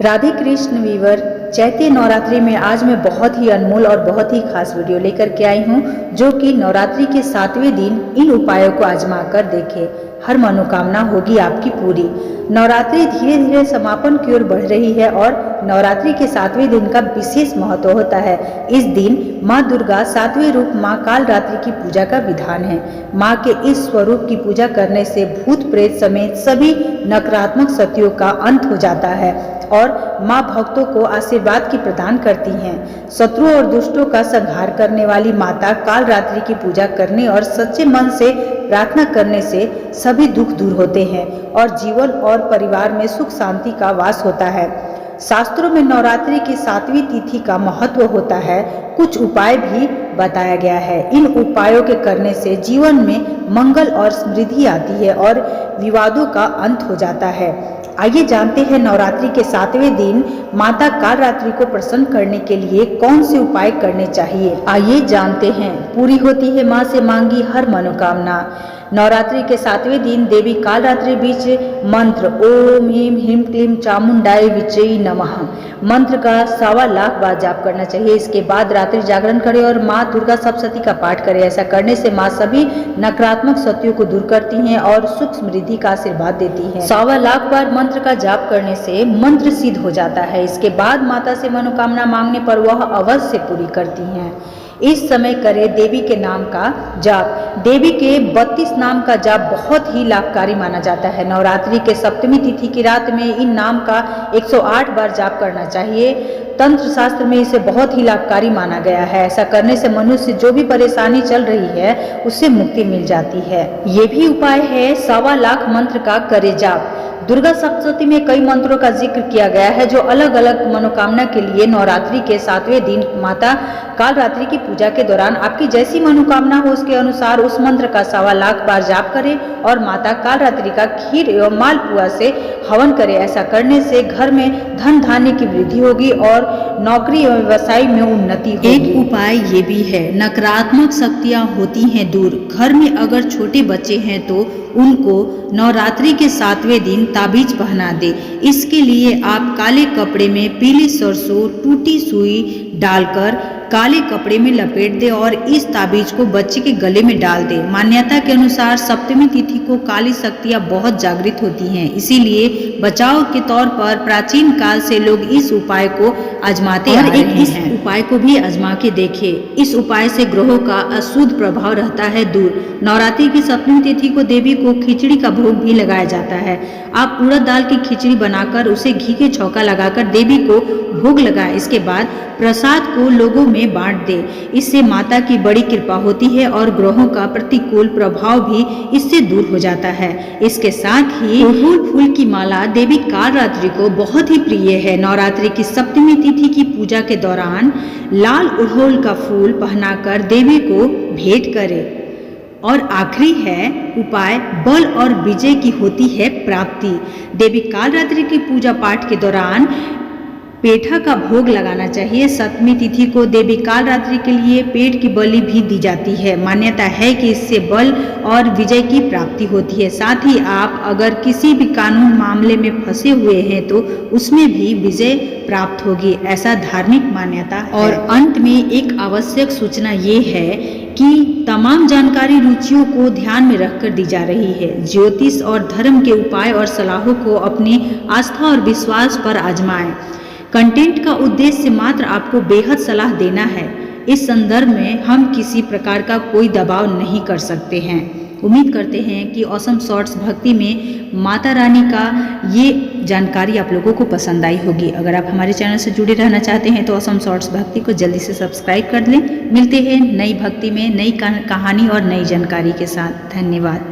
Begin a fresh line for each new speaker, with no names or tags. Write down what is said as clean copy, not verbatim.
Radhe Krishna Weaver. चैत्य नवरात्रि में आज मैं बहुत ही अनमोल और बहुत ही खास वीडियो लेकर के आई हूँ, जो कि नवरात्रि के 7वें दिन इन उपायों को आजमा कर देखें। हर मनोकामना होगी आपकी पूरी। नवरात्रि धीरे धीरे समापन की ओर बढ़ रही है और नवरात्रि के 7वें दिन का विशेष महत्व होता है। इस दिन माँ दुर्गा 7वें रूप माँ कालरात्रि की पूजा का विधान है। माँ के इस स्वरूप की पूजा करने से भूत प्रेत समेत सभी नकारात्मक शक्तियों का अंत हो जाता है और माँ भक्तों को आशीर्वाद की प्रदान करती हैं। शत्रुओं और दुष्टों का संहार करने वाली माता कालरात्रि की पूजा करने और सच्चे मन से प्रार्थना करने से सभी दुख दूर होते हैं और जीवन और परिवार में सुख शांति का वास होता है। शास्त्रों में नवरात्रि की 7वीं तिथि का महत्व होता है। कुछ उपाय भी बताया गया है। इन उपायों के करने से जीवन में मंगल और समृद्धि आती है और विवादों का अंत हो जाता है। आइए जानते हैं नवरात्रि के 7वें दिन माता कालरात्रि को प्रसन्न करने के लिए कौन से उपाय करने चाहिए। आइए जानते हैं। पूरी होती है माँ से मांगी हर मनोकामना। नवरात्रि के 7वें दिन देवी कालरात्रि बीच मंत्र ओम ह्रीं ह्रीं क्लीं चामुंडाय विजयी नमः मंत्र का 1.25 लाख बार जाप करना चाहिए। इसके बाद रात्रि जागरण करें और माँ दुर्गा सप्तशती का पाठ करें। ऐसा करने से माँ सभी नकारात्मक शक्तियों को दूर करती हैं और सुख समृद्धि का आशीर्वाद देती हैं। 1.25 लाख बार मंत्र का जाप करने से मंत्र सिद्ध हो जाता है। इसके बाद माता से मनोकामना मांगने पर वह अवश्य पूरी करती हैं। इस समय करें देवी के नाम का जाप। देवी के 32 नाम का जाप बहुत ही लाभकारी माना जाता है। नवरात्रि के 7वीं तिथि की रात में इन नाम का 108 बार जाप करना चाहिए। तंत्र शास्त्र में इसे बहुत ही लाभकारी माना गया है। ऐसा करने से मनुष्य जो भी परेशानी चल रही है उससे मुक्ति मिल जाती है। ये भी उपाय है 1.25 लाख मंत्र का करे जाप। दुर्गा सप्तशती में कई मंत्रों का जिक्र किया गया है जो अलग अलग मनोकामना के लिए नवरात्रि के 7वें दिन माता कालरात्रि की पूजा के दौरान आपकी जैसी मनोकामना हो उसके अनुसार उस मंत्र का 1.25 लाख बार जाप करें और माता कालरात्रि का खीर एवं मालपुआ से हवन करें। ऐसा करने से घर में धन धान्य की वृद्धि होगी और नौकरी एवं व्यवसाय में उन्नति होगी। एक उपाय ये भी है, नकारात्मक शक्तियाँ होती हैं दूर। घर में अगर छोटे बच्चे हैं तो उनको नवरात्रि के 7वें दिन ताबीज पहना दे। इसके लिए आप काले कपड़े में पीली सरसों टूटी सुई डालकर काले कपड़े में लपेट दे और इस ताबीज को बच्चे के गले में डाल दे। मान्यता के अनुसार 7वीं तिथि को काली शक्तियाँ बहुत जागृत होती हैं, इसीलिए बचाव के तौर पर प्राचीन काल से लोग इस उपाय को आजमाते आ रहे हैं। इस उपाय को भी आजमा के देखें। इस उपाय से ग्रहों का अशुद्ध प्रभाव रहता है दूर। नवरात्रि की 7वीं तिथि को देवी को खिचड़ी का भोग भी लगाया जाता है। आप उड़द दाल की खिचड़ी बनाकर उसे घी के छौंका लगाकर देवी को भोग लगाएं। इसके बाद प्रसाद को लोगों में बांट दे। इससे माता की बड़ी कृपा होती है और ग्रहों का प्रतिकूल प्रभाव भी इससे दूर हो जाता है। इसके साथ ही अड़हुल फूल की माला देवी कालरात्रि को बहुत ही प्रिय है। नवरात्रि की 7वीं तिथि की पूजा के दौरान लाल अड़हुल का फूल पहनाकर देवी को भेंट करें। और आखिरी है उपाय, बल और विजय की होती है प्राप्ति। देवी कालरात्रि की पूजा पाठ के दौरान पेठा का भोग लगाना चाहिए। 7वीं तिथि को देवी कालरात्रि के लिए पेट की बलि भी दी जाती है। मान्यता है कि इससे बल और विजय की प्राप्ति होती है। साथ ही आप अगर किसी भी कानून मामले में फंसे हुए हैं तो उसमें भी विजय प्राप्त होगी, ऐसा धार्मिक मान्यता है। और अंत में एक आवश्यक सूचना ये है कि तमाम जानकारी रुचियों को ध्यान में रखकर दी जा रही है। ज्योतिष और धर्म के उपाय और सलाहों को अपनी आस्था और विश्वास पर आजमाएं। कंटेंट का उद्देश्य मात्र आपको बेहद सलाह देना है। इस संदर्भ में हम किसी प्रकार का कोई दबाव नहीं कर सकते हैं। उम्मीद करते हैं कि ऑसम शॉर्ट्स भक्ति में माता रानी का ये जानकारी आप लोगों को पसंद आई होगी। अगर आप हमारे चैनल से जुड़े रहना चाहते हैं तो ऑसम शॉर्ट्स भक्ति को जल्दी से सब्सक्राइब कर लें। मिलते हैं नई भक्ति में नई कहानी और नई जानकारी के साथ। धन्यवाद।